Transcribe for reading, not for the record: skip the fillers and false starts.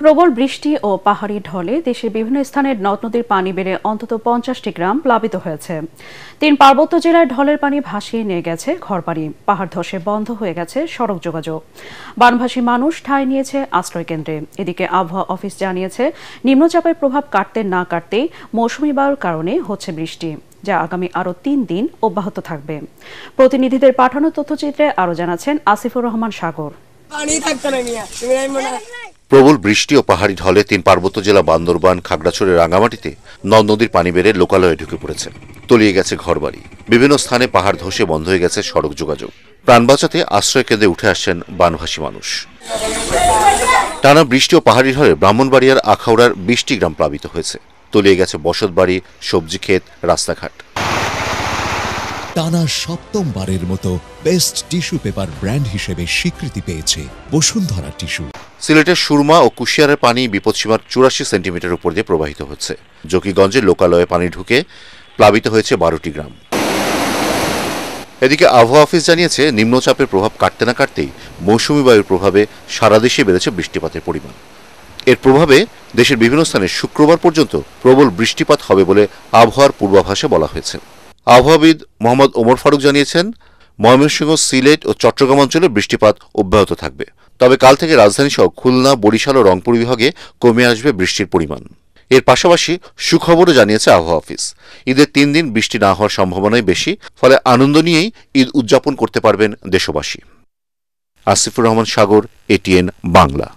প্রবল বৃষ্টি ও পাহাড়ি ঢলে দেশের বিভিন্ন স্থানের নদ নদীর পানি বেড়ে অন্তত 50টি গ্রাম প্লাবিত হয়েছে। 3 পার্বত্য জেলার ঢলের পানি ভাসিয়ে নিয়ে গেছে ঘরবাড়ি, পাহাড় ধসে বন্ধ হয়ে গেছে সড়ক যোগাযোগ। বানভাসী মানুষ ঠাঁই নিয়েছে আশ্রয় কেন্দ্রে। এদিকে আবহাওয়া অফিস জানিয়েছে, নিম্নচাপের প্রভাব কাটতে না কাটতেই মৌসুমী বায়ুর কারণে হচ্ছে বৃষ্টি, যা আগামী আরও 3 দিন অব্যাহত থাকবে। প্রতিনিধিদের পাঠানো তথ্যচিত্রে আরও জানাচ্ছেন আসিফুর রহমান সাগর। প্রবল বৃষ্টি ও পাহাড়ি ঢলে 3 পার্বত্য জেলা বান্দরবান, খাগড়াছড়ি, রাঙ্গামাটিতে নদ নদীর পানি বেড়ে লোকালয়ে ঢুকে পড়েছে। তলিয়ে গেছে ঘরবাড়ি, বিভিন্ন স্থানে পাহাড় ধসে বন্ধ হয়ে গেছে সড়ক যোগাযোগ। প্রাণ বাঁচাতে আশ্রয় কেন্দ্রে উঠে আসছেন বানভাসী মানুষ। টানা বৃষ্টি ও পাহাড়ি ঢলে ব্রাহ্মণবাড়িয়ার আখাউড়ার 20টি গ্রাম প্লাবিত হয়েছে। তলিয়ে গেছে বসতবাড়ি, সবজি ক্ষেত, রাস্তাঘাট। টানা 7মবারের মতো বেস্ট টিস্যু পেপার ব্র্যান্ড হিসেবে স্বীকৃতি পেয়েছে বসুন্ধরা টিস্যু। সিলেটের সুরমা ও কুশিয়ারের পানি বিপদসীমার 84 সেন্টিমিটার উপর দিয়ে প্রবাহিত হচ্ছে। জকিগঞ্জে লোকালয়ে পানি ঢুকে প্লাবিত হয়েছে 12টি গ্রাম। এদিকে আবহাওয়া অফিস জানিয়েছে, নিম্নচাপের প্রভাব কাটতে না কাটতেই মৌসুমী বায়ুর প্রভাবে সারা দেশে বেড়েছে বৃষ্টিপাতের পরিমাণ। এর প্রভাবে দেশের বিভিন্ন স্থানে শুক্রবার পর্যন্ত প্রবল বৃষ্টিপাত হবে বলে আবহাওয়ার পূর্বাভাসে বলা হয়েছে। আবহাওয়াবিদ মোহাম্মদ ওমর ফারুক জানিয়েছেন, ময়মনসিংহ, সিলেট ও চট্টগ্রাম অঞ্চলে বৃষ্টিপাত অব্যাহত থাকবে। তবে কাল থেকে রাজধানী সহ খুলনা, বরিশাল ও রংপুর বিভাগে কমে আসবে বৃষ্টির পরিমাণ। এর পাশাপাশি সুখবরও জানিয়েছে আবহাওয়া অফিস। ঈদের 3 দিন বৃষ্টি না হওয়ার সম্ভাবনাই বেশি, ফলে আনন্দ নিয়েই ঈদ উদযাপন করতে পারবেন দেশবাসী। আসিফুর রহমান সাগর, এটিএন বাংলা।